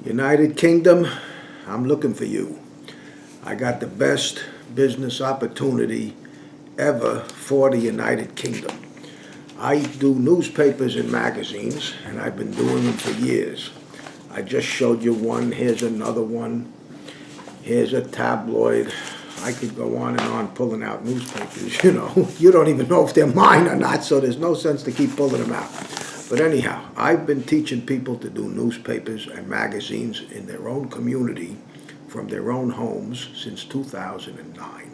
United Kingdom, I'm looking for you. I got the best business opportunity ever for the United Kingdom. I do newspapers and magazines, and I've been doing them for years. I just showed you one. Here's another one. Here's a tabloid. I could go on and on pulling out newspapers, you know. You don't even know if they're mine or not, so there's no sense to keep pulling them out. But anyhow, I've been teaching people to do newspapers and magazines in their own community from their own homes since 2009.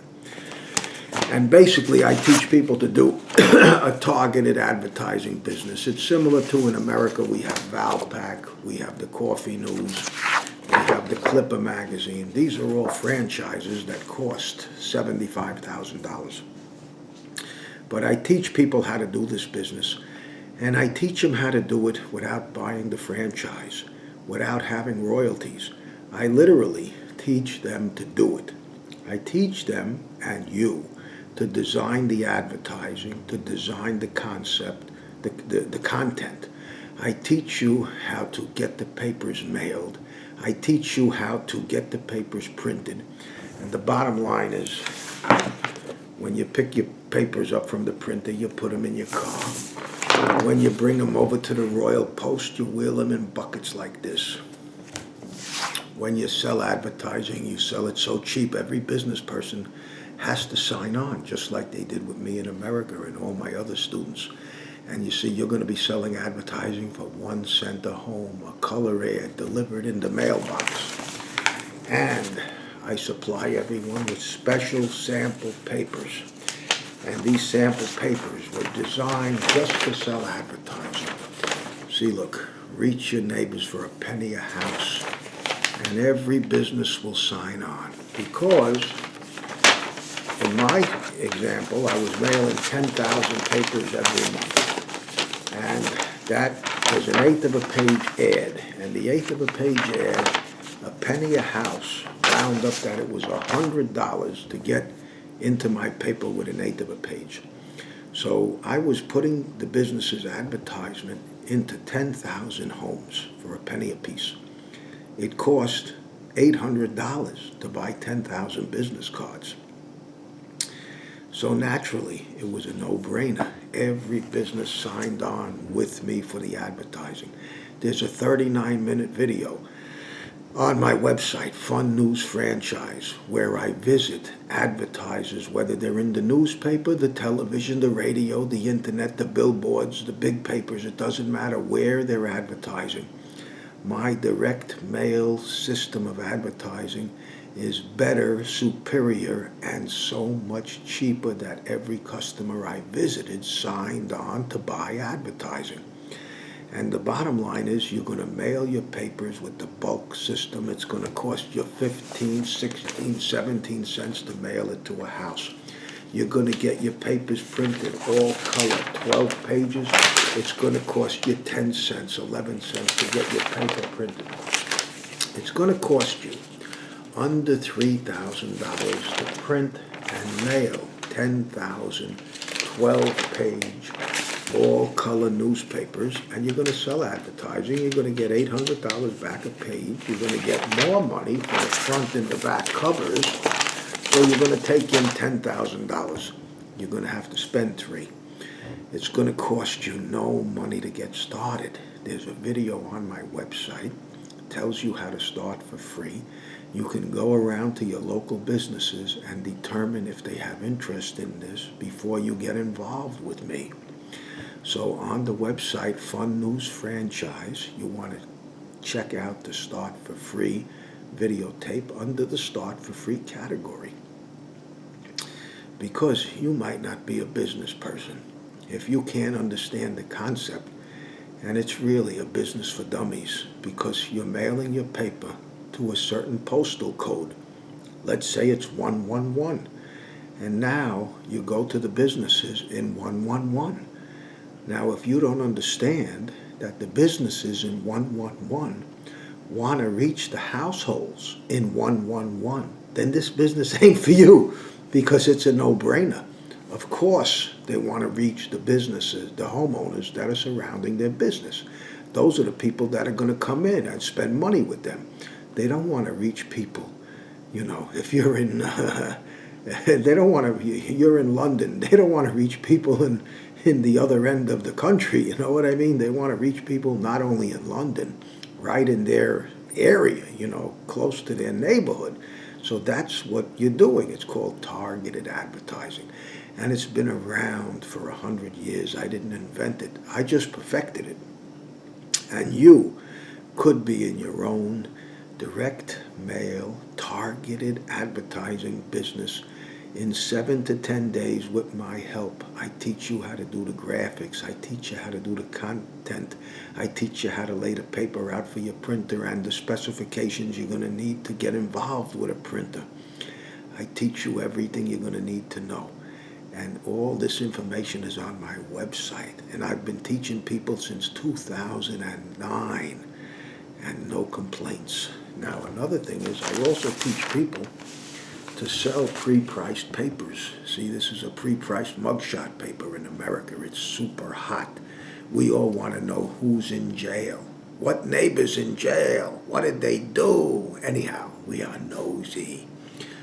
And basically, I teach people to do a targeted advertising business. It's similar to in America, we have Valpak, we have the Coffee News, we have the Clipper magazine. These are all franchises that cost $75,000. But I teach people how to do this business, and I teach them how to do it without buying the franchise, without having royalties. I literally teach them to do it. I teach them, and you, to design the advertising, to design the concept, the content. I teach you how to get the papers mailed. I teach you how to get the papers printed. And the bottom line is, when you pick your papers up from the printer, you put them in your car. When you bring them over to the Royal Post, you wheel them in buckets like this. When you sell advertising, you sell it so cheap, every business person has to sign on, just like they did with me in America and all my other students. And you see, you're going to be selling advertising for 1 cent a home, a color ad delivered in the mailbox. And I supply everyone with special sample papers. And these sample papers were designed just to sell advertising. See, look, reach your neighbors for a penny a house. And every business will sign on. Because in my example, I was mailing 10,000 papers every month. And that was an eighth of a page ad. And the eighth of a page ad, a penny a house, round up that it was $100 to get into my paper with an eighth of a page. So I was putting the business's advertisement into 10,000 homes for a penny a piece. It cost $800 to buy 10,000 business cards. So naturally, it was a no-brainer. Every business signed on with me for the advertising. There's a 39-minute video on my website, Fun News Franchise, where I visit advertisers, whether they're in the newspaper, the television, the radio, the internet, the billboards, the big papers. It doesn't matter where they're advertising. My direct mail system of advertising is better, superior, and so much cheaper that every customer I visited signed on to buy advertising. And the bottom line is, you're going to mail your papers with the bulk system. It's going to cost you 15, 16, 17 cents to mail it to a house. You're going to get your papers printed all color, 12 pages. It's going to cost you 10 cents, 11 cents to get your paper printed. It's going to cost you under $3,000 to print and mail 10,000 12-page all-color newspapers, and you're going to sell advertising. You're going to get $800 back a page. You're going to get more money for the front and the back covers. So you're going to take in $10,000. You're going to have to spend $3,000. It's going to cost you no money to get started. There's a video on my website. It tells you how to start for free. You can go around to your local businesses and determine if they have interest in this before you get involved with me. So on the website, Fun News Franchise, you want to check out the Start for Free videotape under the Start for Free category. Because you might not be a business person. If you can't understand the concept, and it's really a business for dummies, because you're mailing your paper to a certain postal code. Let's say it's 111. And now you go to the businesses in 111. Now, if you don't understand that the businesses in 111 want to reach the households in 111, then this business ain't for you, because it's a no-brainer. Of course, they want to reach the businesses, the homeowners that are surrounding their business. Those are the people that are going to come in and spend money with them. They don't want to reach people. If you're in, they don't want to. You're in London. They don't want to reach people in the other end of the country. You know what I mean? They want to reach people not only in London, right in their area. Close to their neighborhood. So that's what you're doing. It's called targeted advertising. And it's been around for 100 years. I didn't invent it. I just perfected it. And you could be in your own direct mail targeted advertising business in 7 to 10 days with my help. I teach you how to do the graphics. I teach you how to do the content. I teach you how to lay the paper out for your printer and the specifications you're going to need to get involved with a printer. I teach you everything you're going to need to know. And all this information is on my website. And I've been teaching people since 2009 and no complaints. Now, another thing is I also teach people to sell pre-priced papers. See, this is a pre-priced mugshot paper in America. It's super hot. We all want to know who's in jail. What neighbor's in jail? What did they do? Anyhow, we are nosy.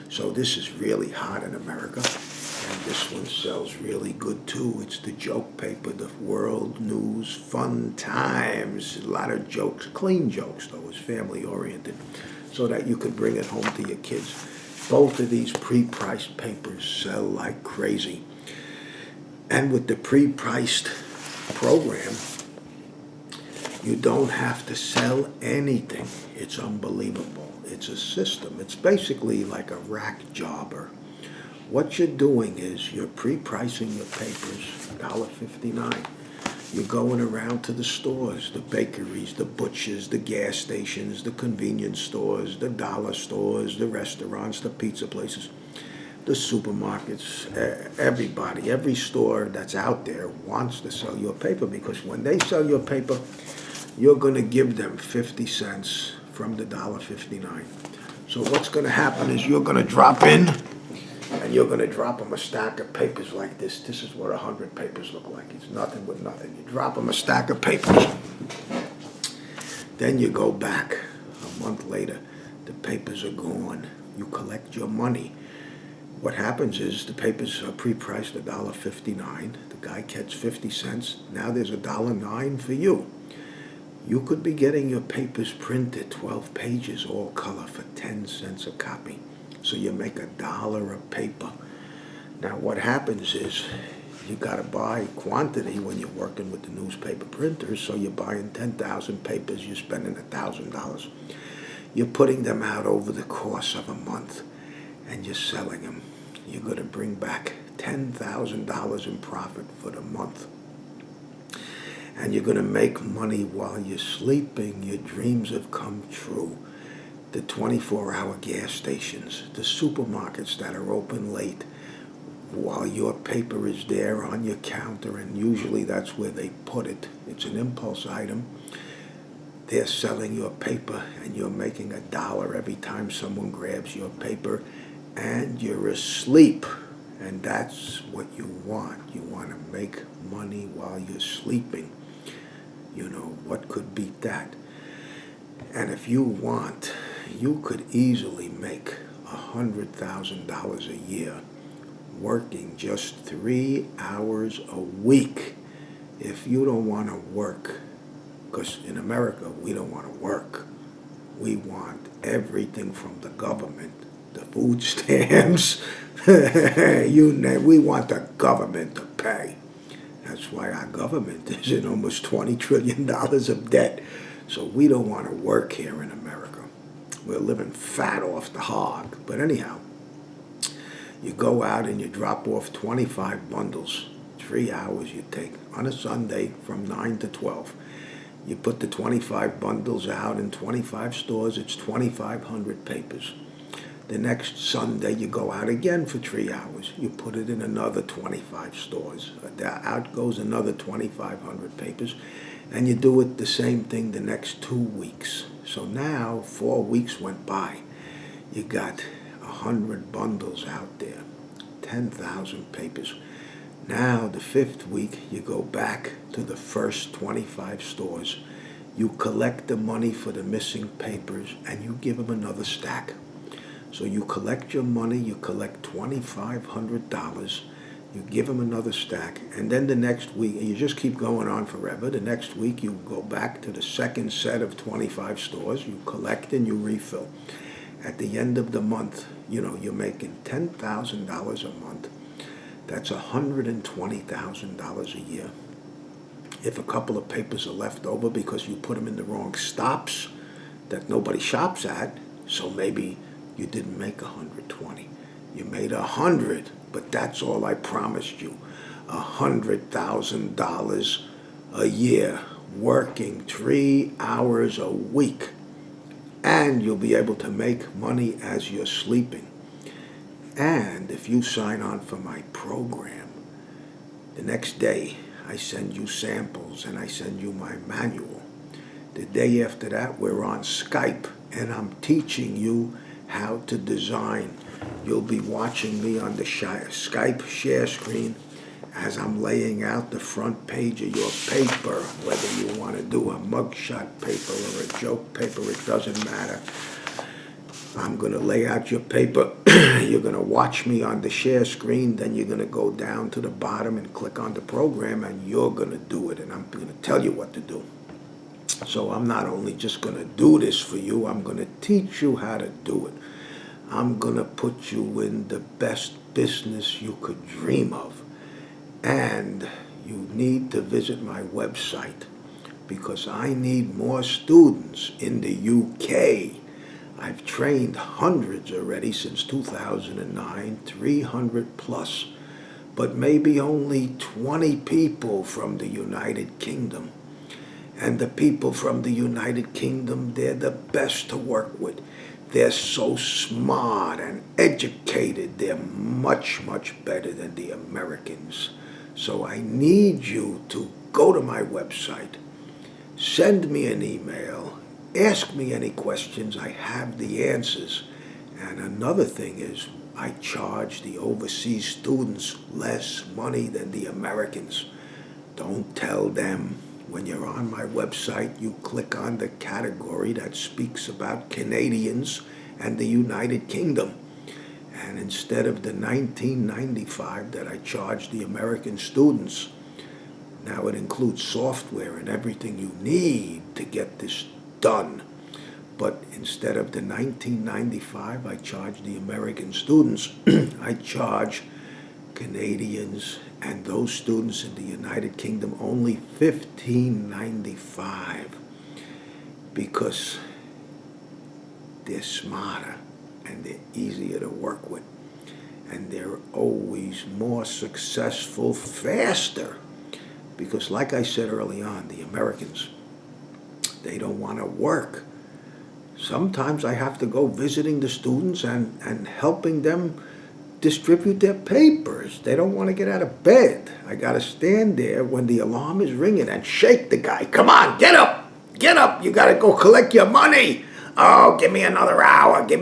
So this is really hot in America. And this one sells really good too. It's the joke paper, the world news, fun times, a lot of jokes, clean jokes though, it's family oriented, so that you could bring it home to your kids. Both of these pre-priced papers sell like crazy. And with the pre-priced program, you don't have to sell anything. It's unbelievable. It's a system. It's basically like a rack jobber. What you're doing is you're pre-pricing your papers, $1.59. You're going around to the stores, the bakeries, the butchers, the gas stations, the convenience stores, the dollar stores, the restaurants, the pizza places, the supermarkets, everybody, every store that's out there wants to sell your paper, because when they sell your paper, you're going to give them 50 cents from the $1.59. So what's going to happen is you're going to drop in, and you're going to drop them a stack of papers like this. This is what 100 papers look like. It's nothing with nothing. You drop them a stack of papers. Then you go back a month later. The papers are gone. You collect your money. What happens is the papers are pre-priced $1.59. The guy gets 50 cents. Now there's $1.09 for you. You could be getting your papers printed, 12 pages, all color, for 10 cents a copy. So you make $1 a paper. Now what happens is you got to buy quantity when you're working with the newspaper printers. So you're buying 10,000 papers, you're spending $1,000. You're putting them out over the course of a month and you're selling them. You're going to bring back $10,000 in profit for the month. And you're going to make money while you're sleeping. Your dreams have come true. The 24-hour gas stations, the supermarkets that are open late while your paper is there on your counter, and usually that's where they put it. It's an impulse item. They're selling your paper and you're making $1 every time someone grabs your paper, and you're asleep. And that's what you want. You want to make money while you're sleeping. What could beat that? And if you want, you could easily make $100,000 a year working just 3 hours a week. If you don't want to work, because in America we don't want to work. We want everything from the government, the food stamps, we want the government to pay. That's why our government is in almost $20 trillion of debt. So we don't want to work here in America. We're living fat off the hog. But anyhow, you go out and you drop off 25 bundles. 3 hours you take on a Sunday from 9 to 12. You put the 25 bundles out in 25 stores. It's 2,500 papers. The next Sunday you go out again for 3 hours. You put it in another 25 stores. Out goes another 2,500 papers. And you do it the same thing the next 2 weeks. So now 4 weeks went by. You got 100 bundles out there, 10,000 papers. Now the 5th week you go back to the first 25 stores. You collect the money for the missing papers, and you give them another stack. So you collect your money, you collect $2,500, you give them another stack, and then the next week, and you just keep going on forever. The next week you go back to the second set of 25 stores, you collect and you refill. At the end of the month, you're making $10,000 a month. That's $120,000 a year. If a couple of papers are left over because you put them in the wrong stops that nobody shops at, so maybe you didn't make 120. You made 100, but that's all I promised you. $100,000 a year, working 3 hours a week, and you'll be able to make money as you're sleeping. And if you sign on for my program, the next day I send you samples and I send you my manual. The day after that, we're on Skype and I'm teaching you how to design. You'll be watching me on the Skype share screen as I'm laying out the front page of your paper, whether you want to do a mugshot paper or a joke paper, it doesn't matter. I'm going to lay out your paper. You're going to watch me on the share screen. Then you're going to go down to the bottom and click on the program, and you're going to do it, and I'm going to tell you what to do. So I'm not only just going to do this for you, I'm going to teach you how to do it. I'm going to put you in the best business you could dream of. And you need to visit my website because I need more students in the UK. I've trained hundreds already since 2009, 300 plus, but maybe only 20 people from the United Kingdom. And the people from the United Kingdom, they're the best to work with. They're so smart and educated. They're much, much better than the Americans. So I need you to go to my website, send me an email, ask me any questions. I have the answers. And another thing is I charge the overseas students less money than the Americans. Don't tell them. When you're on my website, you click on the category that speaks about Canadians and the United Kingdom. And instead of the $19.95 that I charge the American students, now it includes software and everything you need to get this done. But instead of the $19.95 I charge the American students, I charge Canadians and those students in the United Kingdom only $15.95 because they're smarter and they're easier to work with and they're always more successful faster because, like I said early on, the Americans, they don't want to work. Sometimes I have to go visiting the students and helping them distribute their papers. They don't want to get out of bed. I got to stand there when the alarm is ringing and shake the guy. Come on, get up, you got to go collect your money. Oh, give me another hour, you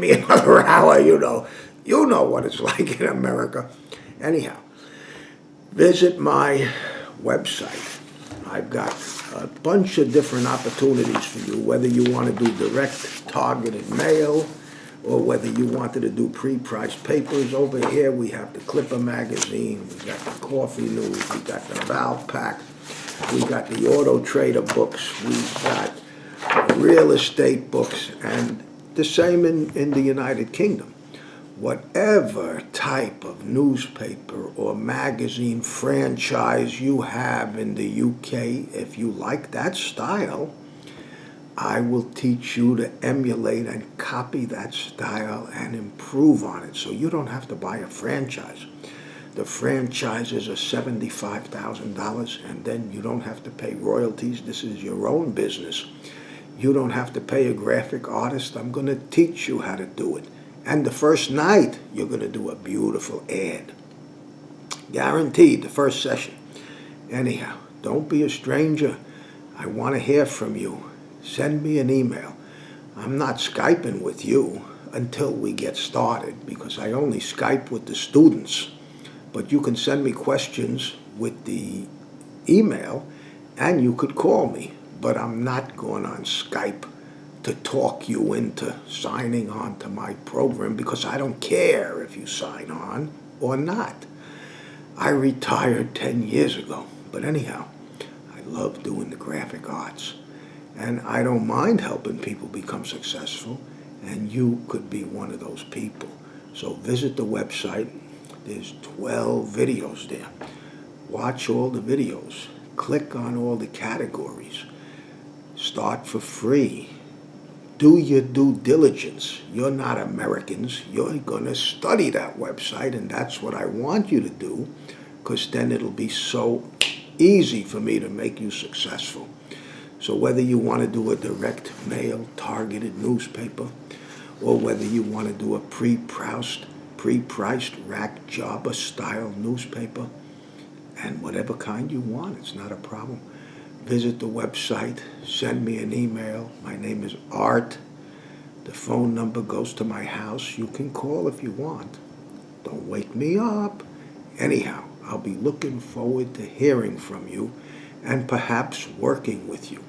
know what it's like in America. Anyhow, visit my website. I've got a bunch of different opportunities for you, whether you want to do direct targeted mail, or whether you wanted to do pre-priced papers. Over here we have the Clipper magazine, we got the Coffee News, we got the Valve Pack, we got the Auto Trader books, we've got real estate books, and the same in the United Kingdom. Whatever type of newspaper or magazine franchise you have in the UK, if you like that style, I will teach you to emulate and copy that style and improve on it. So you don't have to buy a franchise. The franchises are $75,000 and then you don't have to pay royalties. This is your own business. You don't have to pay a graphic artist. I'm going to teach you how to do it. And the first night, you're going to do a beautiful ad. Guaranteed, the first session. Anyhow, don't be a stranger. I want to hear from you. Send me an email. I'm not Skyping with you until we get started because I only Skype with the students. But you can send me questions with the email and you could call me. but I'm not going on Skype to talk you into signing on to my program, because I don't care if you sign on or not. I retired 10 years ago, but anyhow, I love doing the graphic arts, and I don't mind helping people become successful, and you could be one of those people. So visit the website. There's 12 videos there. Watch all the videos. Click on all the categories. Start for free. Do your due diligence. You're not Americans. You're going to study that website, and that's what I want you to do, because then it'll be so easy for me to make you successful. So whether you want to do a direct mail targeted newspaper, or whether you want to do a pre-priced rack jobber style newspaper, and whatever kind you want, it's not a problem. Visit the website, send me an email. My name is Art. The phone number goes to my house. You can call if you want. Don't wake me up. Anyhow, I'll be looking forward to hearing from you and perhaps working with you.